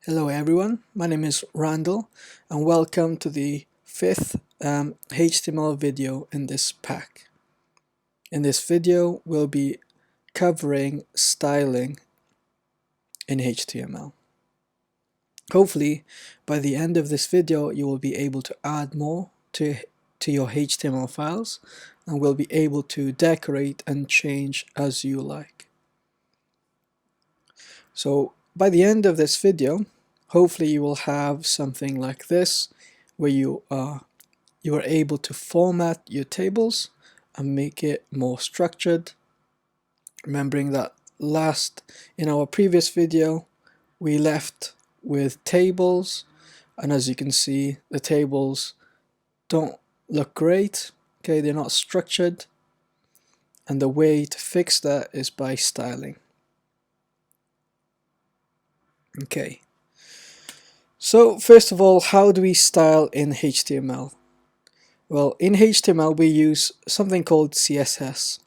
Hello everyone, my name is Randall and welcome to the fifth HTML video in this pack. In this video we'll be covering styling in HTML. Hopefully by the end of this video you will be able to add more to your HTML files and will be able to decorate and change as you like. So by the end of this video, hopefully you will have something like this where you are able to format your tables and make it more structured. Remembering that in our previous video we left with tables, and as you can see the tables don't look great. Okay, they're not structured, and the way to fix that is by styling. Okay, so first of all, how do we style in HTML? Well, in HTML we use something called CSS.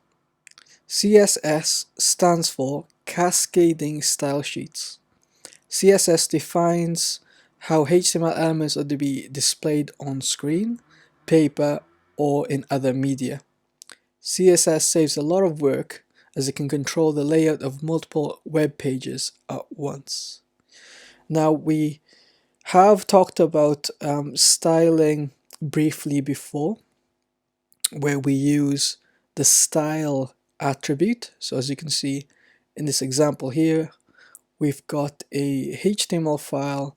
CSS stands for Cascading Style Sheets. CSS defines how HTML elements are to be displayed on screen, paper, or in other media. CSS saves a lot of work as it can control the layout of multiple web pages at once. Now, we have talked about styling briefly before, where we use the style attribute. So as you can see in this example here, we've got a HTML file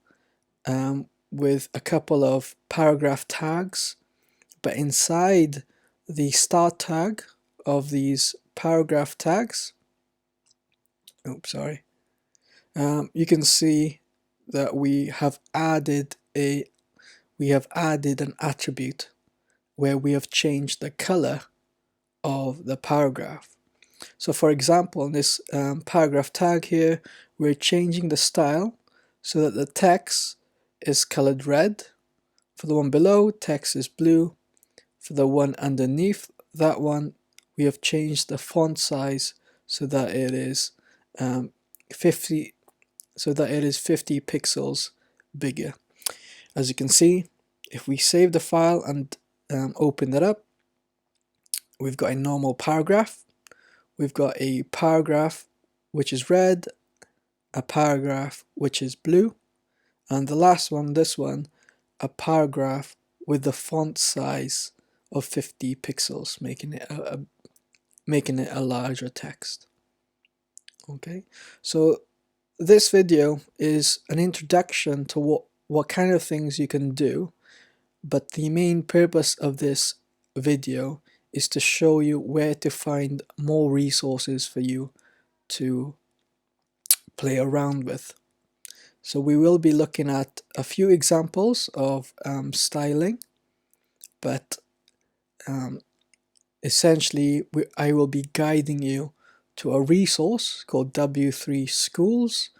with a couple of paragraph tags, but inside the start tag of these paragraph tags, you can see that we have added an attribute where we have changed the color of the paragraph. So for example, in this paragraph tag here, we're changing the style so that the text is colored red. For the one below, text is blue. For the one underneath that one, we have changed the font size so that it is 50 pixels bigger. As you can see, if we save the file and open it up, we've got a normal paragraph. We've got a paragraph which is red, a paragraph which is blue, and the last one, this one, a paragraph with the font size of 50 pixels, making it a larger text. Okay, so this video is an introduction to what kind of things you can do, but the main purpose of this video is to show you where to find more resources for you to play around with. So we will be looking at a few examples of styling, but essentially I will be guiding you to a resource called W3 Schools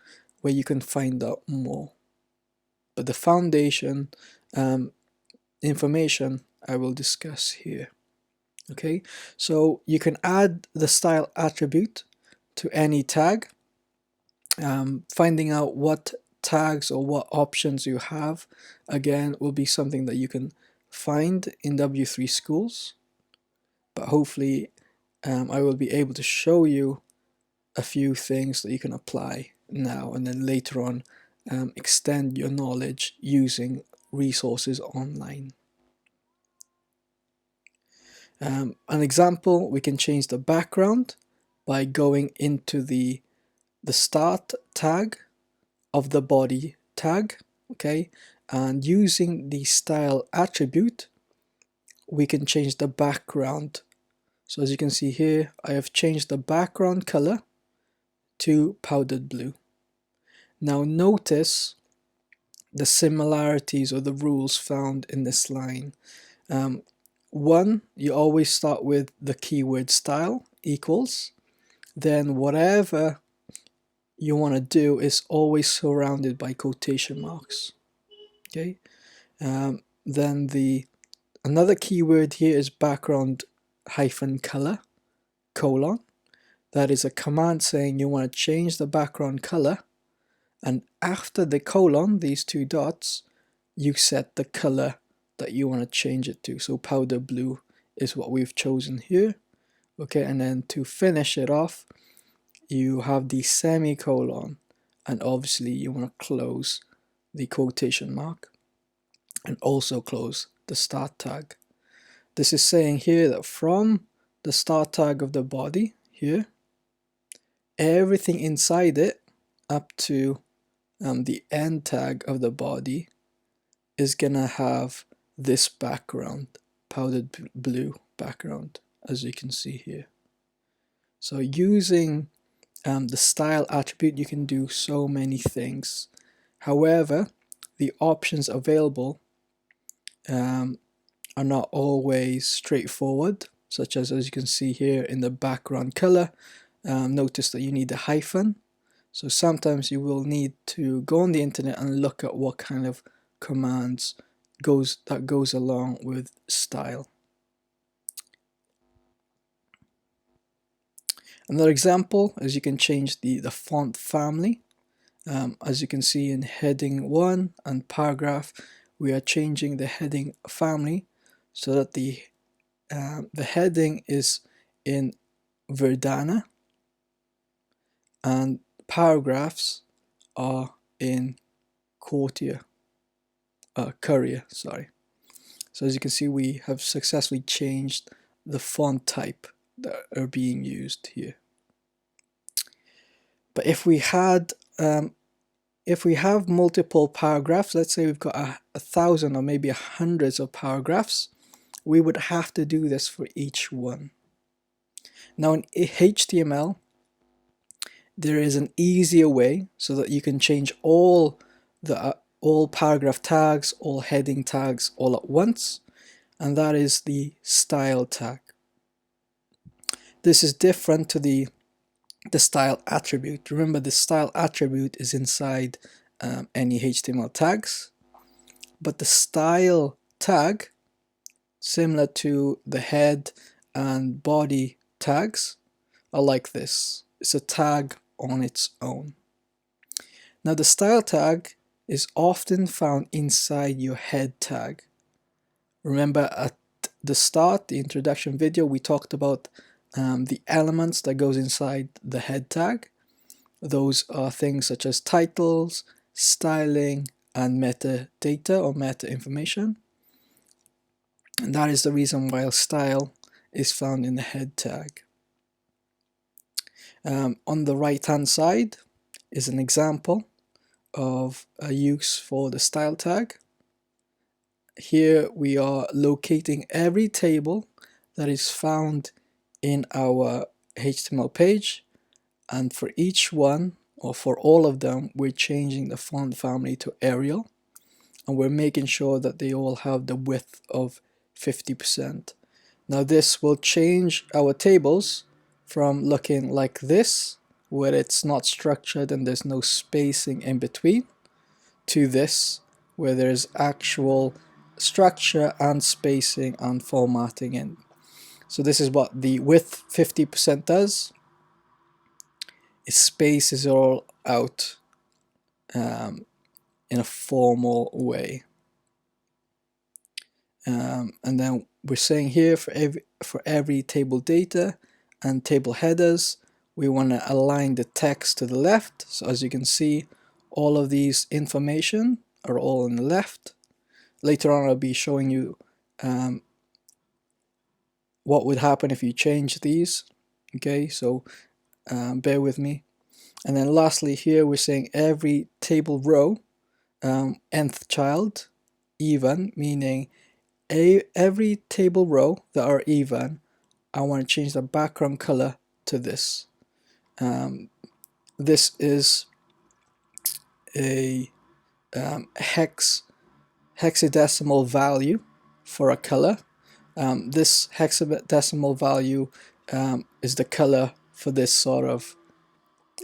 where you can find out more. But the foundation information I will discuss here. Okay, so you can add the style attribute to any tag. Finding out what tags or what options you have, again, will be something that you can find in W3 Schools. But hopefully I will be able to show you a few things that you can apply now and then later on extend your knowledge using resources online. An example, we can change the background by going into the start tag of the body tag, okay, and using the style attribute we can change the background. So as you can see here, I have changed the background color to powdered blue. Now notice the similarities or the rules found in this line. One, you always start with the keyword style equals, then whatever you want to do is always surrounded by quotation marks. Okay, then another keyword here is background -color, colon. That is a command saying you want to change the background color, And after the colon, these two dots, you set the color that you want to change it to. So powder blue is what we've chosen here. Okay, and then to finish it off, you have the semicolon, and obviously you want to close the quotation mark and also close the start tag. This is saying here that from the start tag of the body here, everything inside it up to the end tag of the body is gonna have this background, powdered blue background, as you can see here. So using the style attribute, you can do so many things. However, the options available are not always straightforward, such as you can see here in the background color. Notice that you need a hyphen. So sometimes you will need to go on the internet and look at what kind of commands goes along with style. Another example is you can change the font family. As you can see in heading 1 and paragraph, we are changing the heading family so that the heading is in Verdana and paragraphs are in Courier. Sorry. So as you can see, we have successfully changed the font type that are being used here. But if we have multiple paragraphs, let's say we've got 1,000 or maybe hundreds of paragraphs, we would have to do this for each one. Now in HTML, there is an easier way so that you can change all paragraph tags, all heading tags all at once, and that is the style tag. This is different to the style attribute. Remember, the style attribute is inside any HTML tags, but the style tag, similar to the head and body tags, are like this. It's a tag on its own. Now the style tag is often found inside your head tag. Remember at the start, the introduction video, we talked about the elements that goes inside the head tag. Those are things such as titles, styling, and metadata or meta information. And that is the reason why style is found in the head tag. On the right hand side is an example of a use for the style tag. Here we are locating every table that is found in our HTML page, and for each one, or for all of them, we're changing the font family to Arial, and we're making sure that they all have the width of 50%. Now this will change our tables from looking like this, where it's not structured and there's no spacing in between, to this, where there's actual structure and spacing and formatting in. So this is what the width 50% does. It spaces all out in a formal way. And then we're saying here for every table data and table headers, we want to align the text to the left. So as you can see, all of these information are all on the left. Later on, I'll be showing you what would happen if you change these. Okay, so bear with me. And then lastly here, we're saying every table row, nth child, even, meaning every table row that are even, I want to change the background color to this. This is a hexadecimal value for a color. This hexadecimal value is the color for this sort of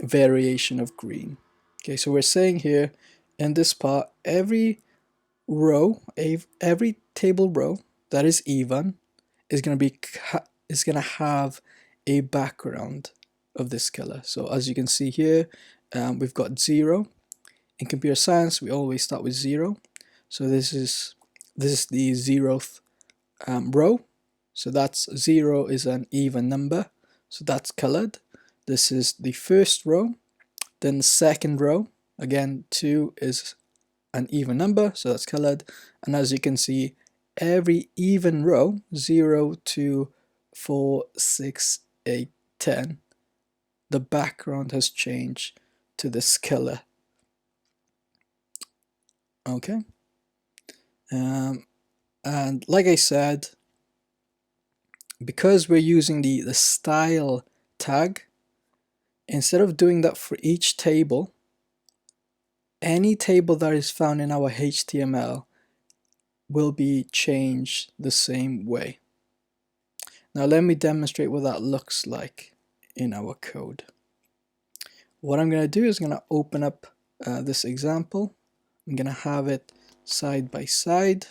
variation of green. Okay, so we're saying here in this part, every row, every table row that is even is going to have a background of this color. So as you can see here, we've got 0. in computer science we always start with 0. So this is the 0th row. So that's 0 is an even number, so that's colored. This is the first row. Then the second row, again 2 is an even number, so that's colored. And as you can see, every even row, 0, 2, 4, 6, 8, 10, the background has changed to this color. Okay. And like I said, because we're using the style tag, instead of doing that for each table, any table that is found in our HTML will be changed the same way. Now let me demonstrate what that looks like in our code. What I'm going to do is I'm going to open up this example. I'm going to have it side by side.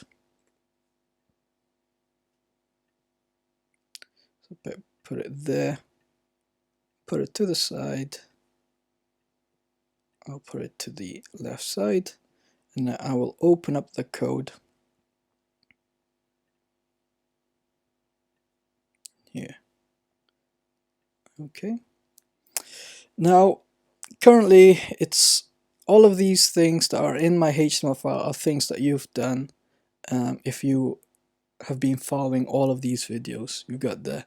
So put it there, put it to the side. I'll put it to the left side, and now I will open up the code here. Okay. Now, currently, it's all of these things that are in my HTML file are things that you've done if you have been following all of these videos. You've got the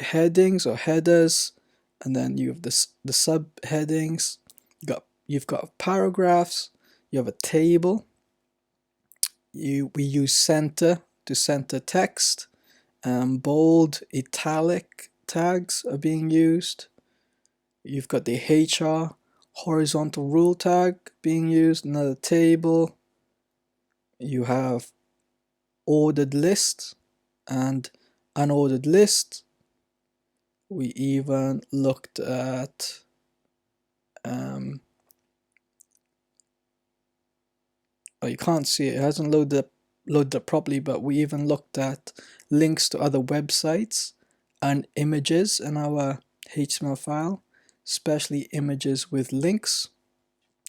headings or headers, and then you have the subheadings. You've got paragraphs. You have a table. We use center to center text. Bold, italic tags are being used. You've got the HR horizontal rule tag being used. Another table. You have ordered lists and unordered lists. We even looked at oh, you can't see it, it hasn't loaded up properly, but we even looked at links to other websites and images in our HTML file, especially images with links.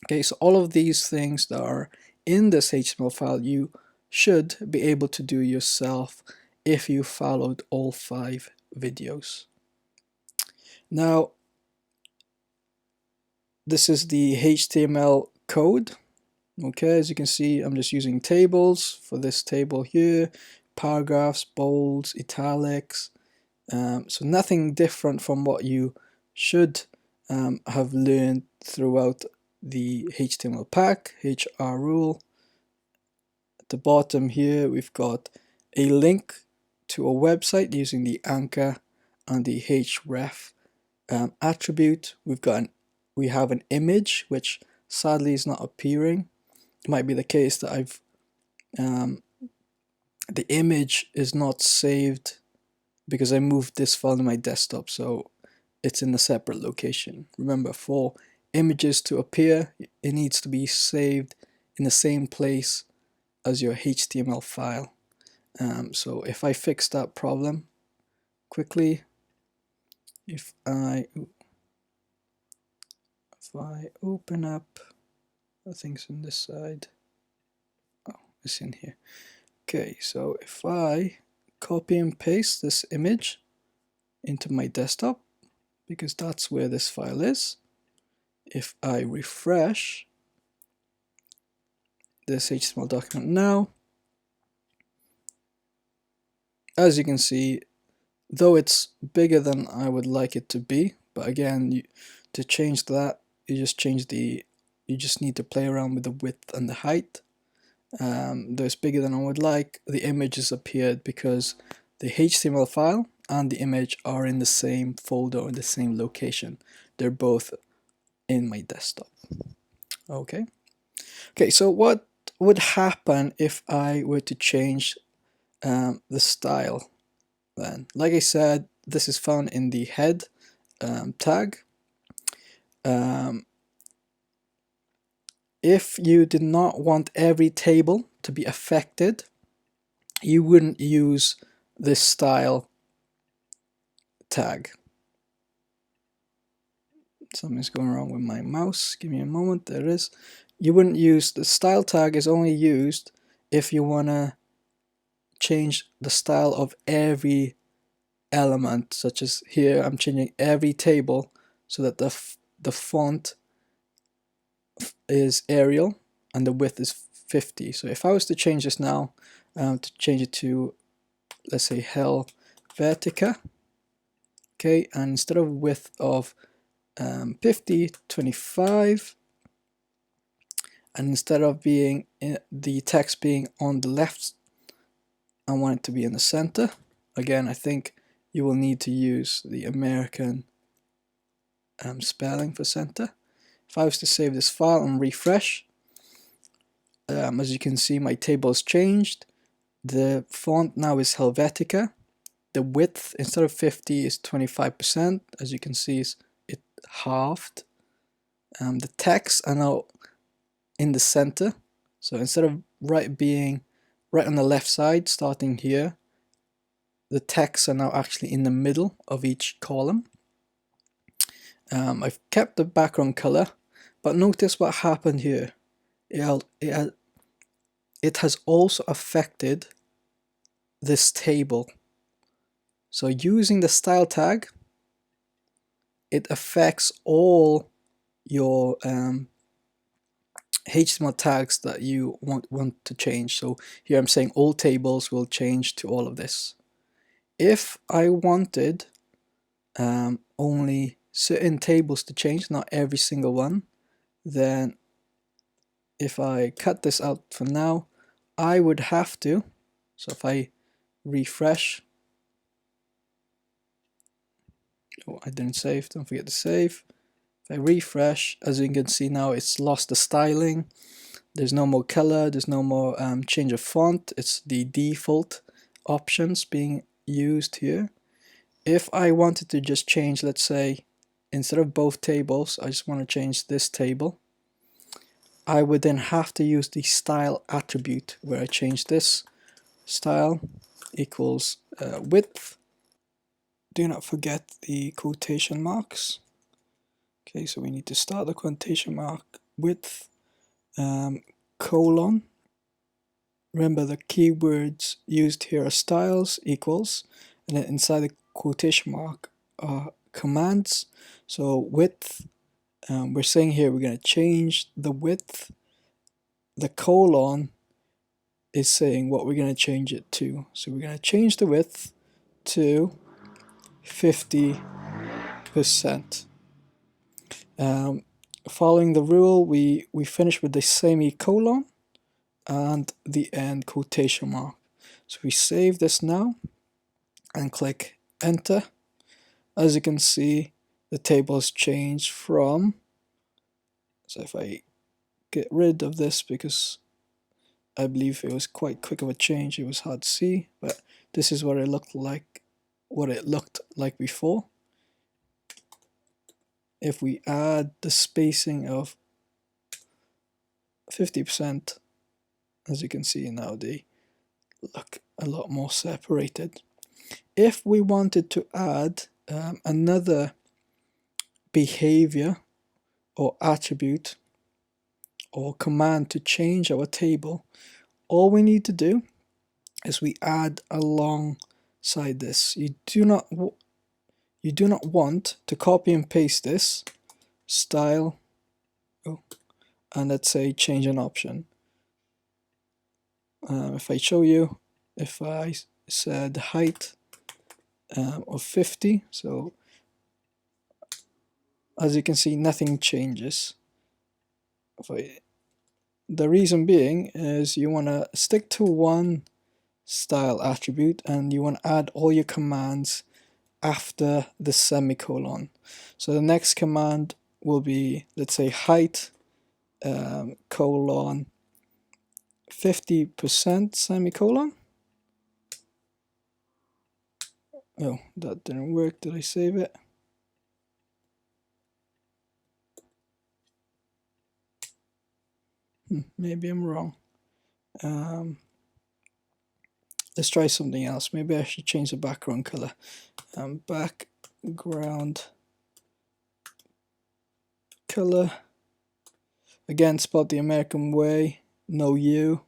Okay, so all of these things that are in this HTML file you should be able to do yourself if you followed all 5 videos. Now, this is the HTML code. Okay, as you can see, I'm just using tables for this table here, paragraphs, bolds, italics. So nothing different from what you should have learned throughout the HTML pack, HR rule. At the bottom here, we've got a link to a website using the anchor and the href attribute. We have an image which sadly is not appearing. It might be the case that the image is not saved because I moved this file to my desktop, so it's in a separate location. Remember, for images to appear, it needs to be saved in the same place as your HTML file. So if I fix that problem quickly, if I open up, I think it's on this side. Oh, it's in here. Okay, so if I copy and paste this image into my desktop, because that's where this file is, if I refresh this HTML document now, as you can see, though it's bigger than I would like it to be, but again, to change that, you just need to play around with the width and the height. Though it's bigger than I would like, the image has appeared because the HTML file and the image are in the same folder or in the same location. They're both in my desktop. Okay. Okay, so what would happen if I were to change the style then? Like I said, this is found in the head tag. If you did not want every table to be affected, you wouldn't use this style tag. Something's going wrong with my mouse. Give me a moment. There it is. You wouldn't use the style tag is only used if you want to change the style of every element, such as here I'm changing every table so that the font is Arial and the width is 50. So if I was to change this now, to change it to, let's say, Helvetica, okay, and instead of width of 50, 25, and instead of being the text being on the left, I want it to be in the center. Again, I think you will need to use the American spelling for center. If I was to save this file and refresh, as you can see, my table has changed. The font now is Helvetica. The width, instead of 50, is 25%. As you can see, it halved. The text are now in the center. So instead of being right on the left side, starting here, the texts are now actually in the middle of each column. I've kept the background color, but notice what happened here. It has also affected this table. So using the style tag, it affects all your HTML tags that you want to change. So here I'm saying all tables will change to all of this. If I wanted only certain tables to change, not every single one, then if I cut this out for now, I would have to, so if I refresh, oh, I didn't save, don't forget to save. If I refresh, as you can see now, it's lost the styling. There's no more color, there's no more change of font. It's the default options being used here. If I wanted to just change, let's say, instead of both tables, I just want to change this table, I would then have to use the style attribute where I change this style equals width. Do not forget the quotation marks. Okay, so we need to start the quotation mark width colon. Remember the keywords used here are styles equals, and then inside the quotation mark are commands. So width, we're saying here we're going to change the width. The colon is saying what we're going to change it to. So we're going to change the width to 50%. Following the rule, we finish with the semicolon and the end quotation mark. So we save this now and click enter. As you can see, the table has changed from, so if I get rid of this because I believe it was quite quick of a change, it was hard to see, but this is what it looked like before. If we add the spacing of 50%, as you can see now, they look a lot more separated. If we wanted to add another behavior or attribute or command to change our table, all we need to do is we add alongside this. You do not want to copy and paste this style, and let's say change an option. If I show you, if I said height of 50, so as you can see, nothing changes. The reason being is you want to stick to one style attribute and you want to add all your commands after the semicolon. So the next command will be, let's say, height colon 50% semicolon. Oh, that didn't work. Did I save it? Maybe I'm wrong. Let's try something else. Maybe I should change the background color. Background color. Again, spot the American way, no U.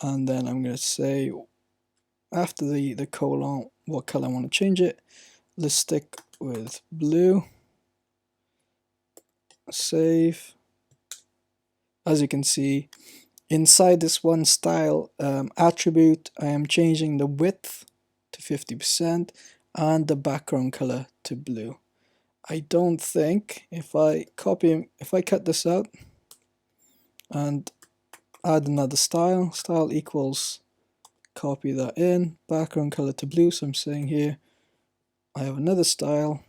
And then I'm going to say, after the colon, what color I want to change it. Let's stick with blue. Save. As you can see, inside this one style attribute, I am changing the width to 50% and the background color to blue. I don't think if I cut this out and add another style equals, copy that in, background color to blue. So I'm saying here I have another style,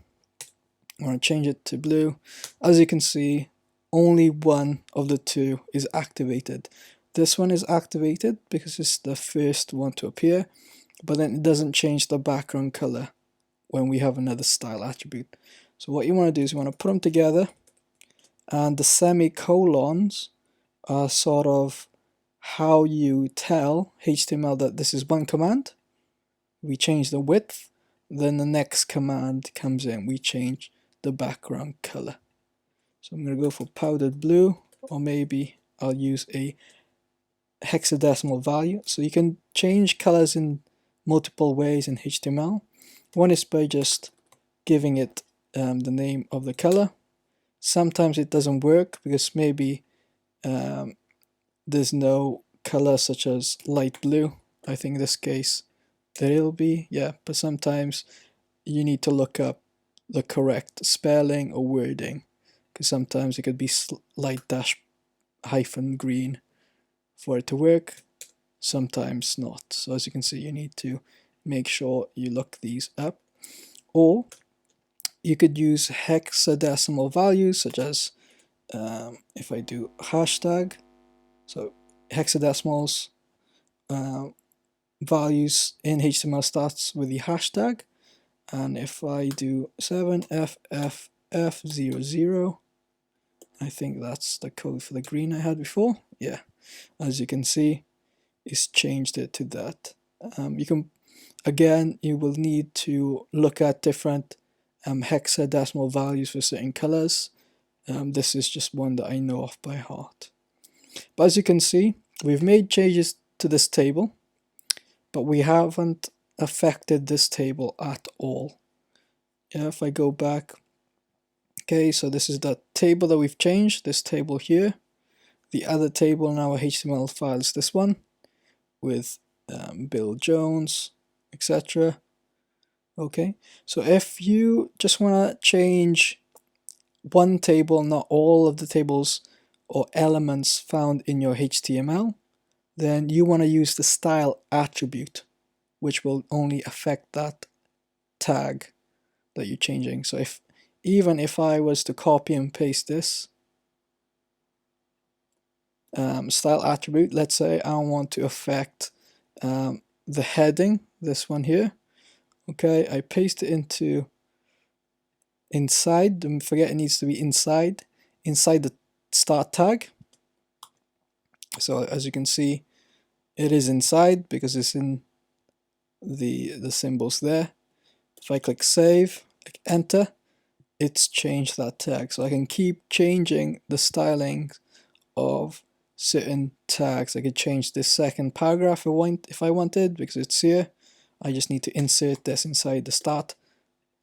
I want to change it to blue. As you can see, only one of the two is activated. This one is activated because it's the first one to appear, but then it doesn't change the background color when we have another style attribute. So what you want to do is you want to put them together, and the semicolons are sort of how you tell HTML that this is one command. We change the width, then the next command comes in, we change the background color. So I'm going to go for powdered blue, or maybe I'll use a hexadecimal value. So you can change colors in multiple ways in HTML. One is by just giving it the name of the color. Sometimes it doesn't work because maybe there's no color such as light blue. I think in this case there will be, yeah, but sometimes you need to look up the correct spelling or wording, because sometimes it could be light dash hyphen green for it to work, sometimes not. So as you can see, you need to make sure you look these up. Or you could use hexadecimal values, such as if I do hashtag, so hexadecimals values in HTML starts with the hashtag, and if I do 7FFF00, I think that's the code for the green I had before. Yeah, as you can see, it's changed it to that. You will need to look at different hexadecimal values for certain colors. This is just one that I know off by heart. But as you can see, we've made changes to this table, but we haven't affected this table at all. Yeah, if I go back, okay, so this is the table that we've changed, this table here. The other table in our HTML file is this one with Bill Jones, etc. Okay, so if you just want to change one table, not all of the tables or elements found in your HTML, then you want to use the style attribute, which will only affect that tag that you're changing. So even if I was to copy and paste this style attribute, let's say I want to affect the heading, this one here. Okay, I paste it into inside, don't forget it needs to be inside the start tag. So as you can see, it is inside because it's in the symbols there. If I click save, click enter, it's changed that tag. So I can keep changing the styling of certain tags. I could change this second paragraph if I wanted, because it's here. I just need to insert this inside the start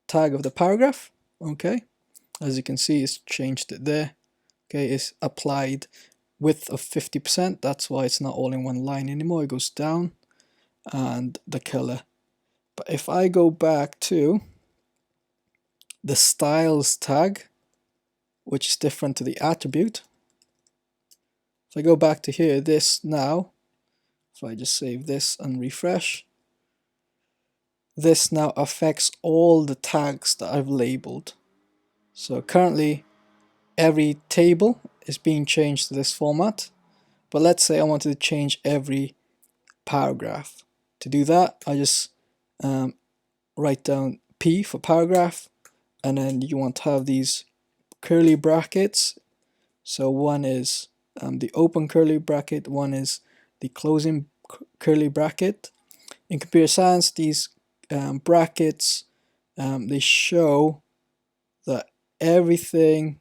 tag of the paragraph. Okay, as you can see, it's changed it there. Okay, it's applied width of 50%. That's why it's not all in one line anymore. It goes down, and the color. But if I go back to the styles tag, which is different to the attribute, if I go back to here, this now, if I just save this and refresh, this now affects all the tags that I've labeled. So currently every table is being changed to this format, but let's say I wanted to change every paragraph. To do that, I just write down P for paragraph, and then you want to have these curly brackets. So one is the open curly bracket, one is the closing curly bracket. In computer science, these brackets, they show that everything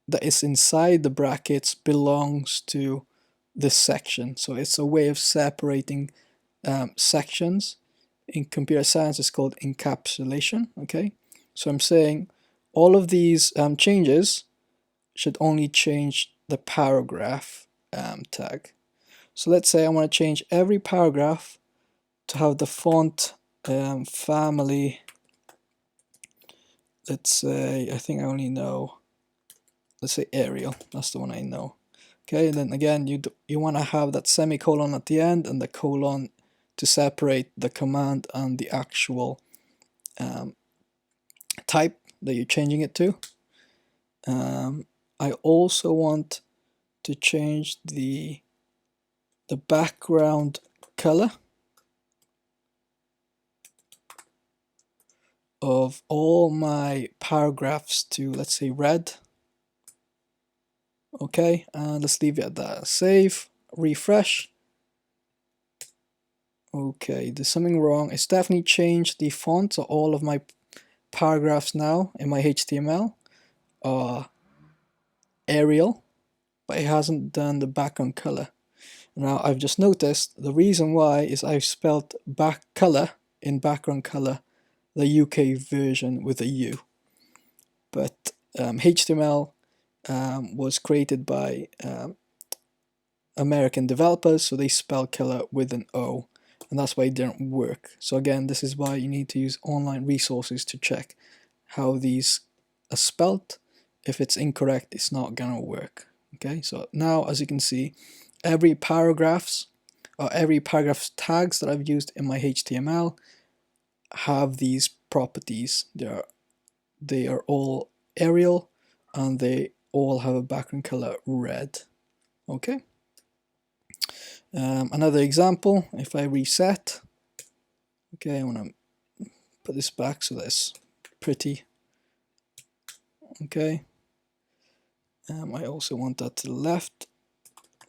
that is inside the brackets belongs to this section. So it's a way of separating sections. In computer science, it's called encapsulation. Okay, so I'm saying all of these changes should only change the paragraph tag. So let's say I want to change every paragraph to have the font family. Let's say, I think I only know, let's say Arial. That's the one I know. Okay, and then again, you want to have that semicolon at the end and the colon to separate the command and the actual type that you're changing it to. I also want to change the background color of all my paragraphs to, let's say, red. Okay, and let's leave it at that. Save, refresh. Okay, there's something wrong. It's definitely changed the font, so all of my paragraphs now in my HTML are Arial, but it hasn't done the background color. Now I've just noticed the reason why is I've spelled back color in background color the UK version with a U, but HTML was created by American developers, so they spell color with an O, and that's why it didn't work. So again, this is why you need to use online resources to check how these are spelt. If it's incorrect, it's not gonna work. Okay, so now as you can see, every paragraph tags that I've used in my HTML have these properties. They are all Arial and they all have a background color red. Okay. Another example, if I reset, okay, I want to put this back so that's pretty. Okay. I also want that to the left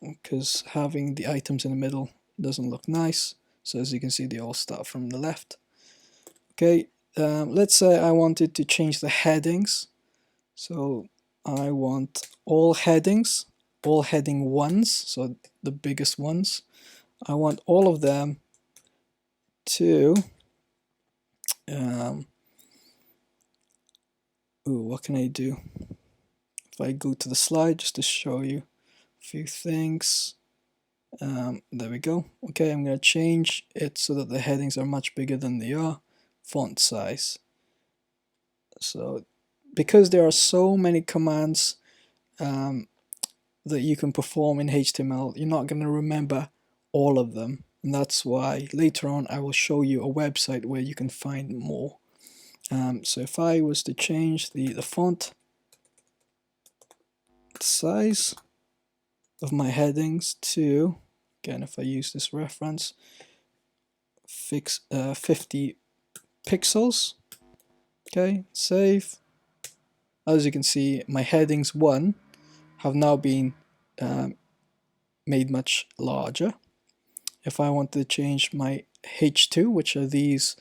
because having the items in the middle doesn't look nice. So as you can see, they all start from the left. Okay, let's say I wanted to change the headings. So I want all headings, all heading ones, so the biggest ones. I want all of them to, what can I do? If I go to the slide just to show you a few things. There we go. Okay, I'm going to change it so that the headings are much bigger than they are. Font size. So because there are so many commands that you can perform in HTML, you're not going to remember all of them. And that's why later on I will show you a website where you can find more. So if I was to change the font size of my headings to, again, if I use this reference, 50 pixels, okay, save. As you can see, my headings 1 have now been made much larger. If I want to change my H2, which are these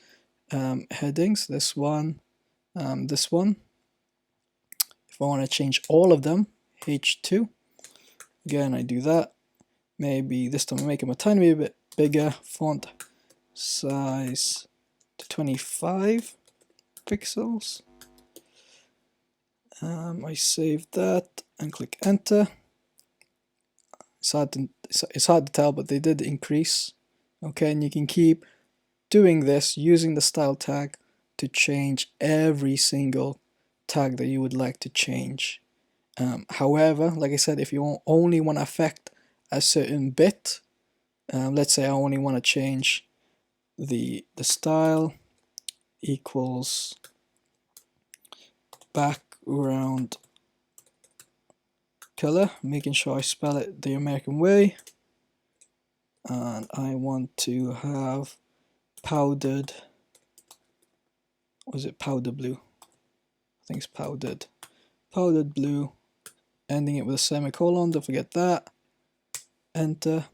headings, this one, this one, if I want to change all of them, H2, again, I do that. Maybe this time I make them a tiny bit bigger, font size to 25 pixels. I save that and click enter. It's hard to tell, but they did increase. Okay, and you can keep doing this using the style tag to change every single tag that you would like to change. However, like I said, if you only want to affect a certain bit, let's say I only want to change the style equals background color, making sure I spell it the American way, and I want to have powdered, was it powder blue? I think it's powdered blue, ending it with a semicolon, don't forget that. Enter,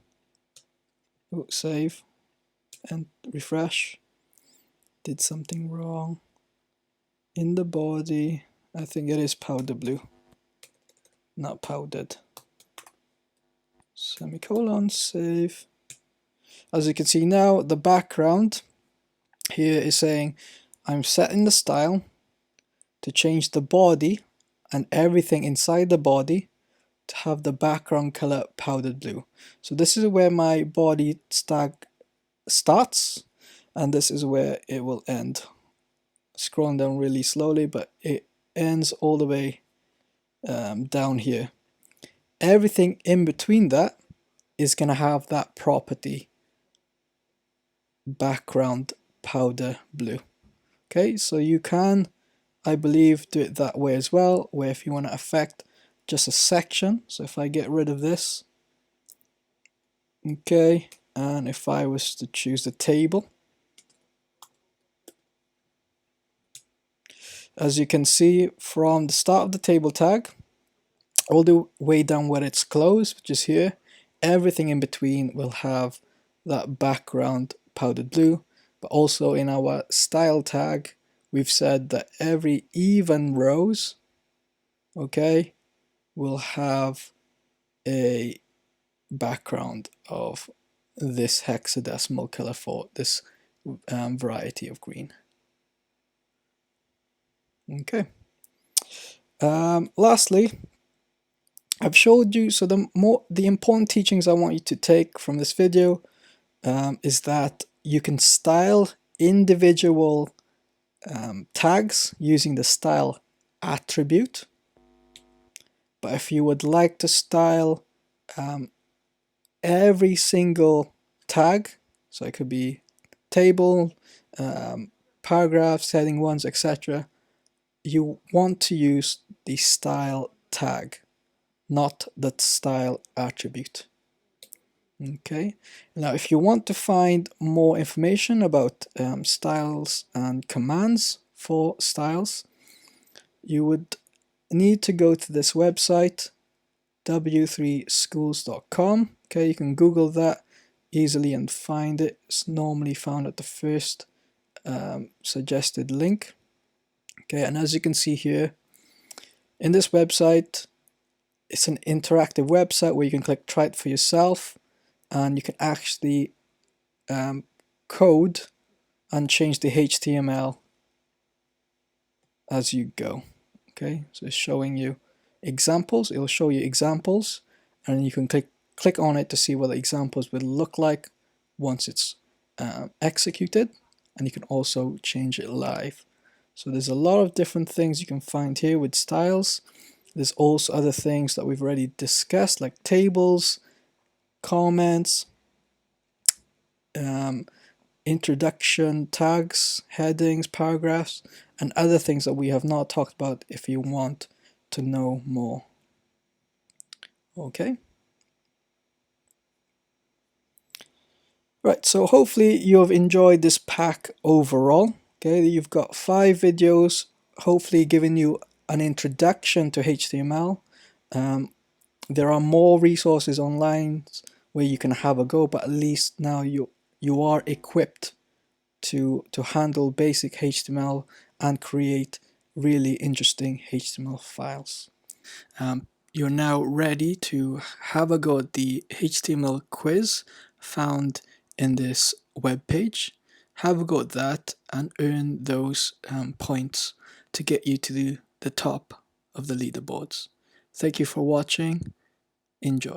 save, and refresh. Did something wrong in the body. I think it is powder blue, not powdered. Semicolon, save. As you can see now, the background here is saying I'm setting the style to change the body and everything inside the body to have the background color powdered blue. So this is where my body tag starts, and this is where it will end. Scrolling down really slowly, but it ends all the way down here. Everything in between that is going to have that property, background powder blue. Okay, so you can, I believe, do it that way as well, where if you want to affect just a section, so if I get rid of this, okay, and if I was to choose the table, as you can see from the start of the table tag all the way down where it's closed, which is here, everything in between will have that background powdered blue. But also in our style tag, we've said that every even rows, okay, will have a background of this hexadecimal color for this variety of green. Okay. Lastly, I've showed you, so the important teachings I want you to take from this video is that you can style individual tags using the style attribute. But if you would like to style every single tag, so it could be table, paragraphs, heading ones, etc., you want to use the style tag, not the style attribute. Okay, now if you want to find more information about styles and commands for styles, you would need to go to this website, w3schools.com. Okay, you can Google that easily and find it. It's normally found at the first suggested link. Okay, and as you can see here, in this website, it's an interactive website where you can click try it for yourself, and you can actually code and change the HTML as you go. Okay, so it's showing you examples. It'll show you examples, and you can click on it to see what the examples will look like once it's executed, and you can also change it live. So there's a lot of different things you can find here with styles. There's also other things that we've already discussed, like tables, comments, introduction, tags, headings, paragraphs, and other things that we have not talked about if you want to know more. Okay. Right, so hopefully you have enjoyed this pack overall. Okay, you've got 5 videos, hopefully giving you an introduction to HTML. There are more resources online where you can have a go, but at least now you are equipped to handle basic HTML and create really interesting HTML files. You're now ready to have a go at the HTML quiz found in this web page. Have a go at that and earn those points to get you to the top of the leaderboards. Thank you for watching. Enjoy.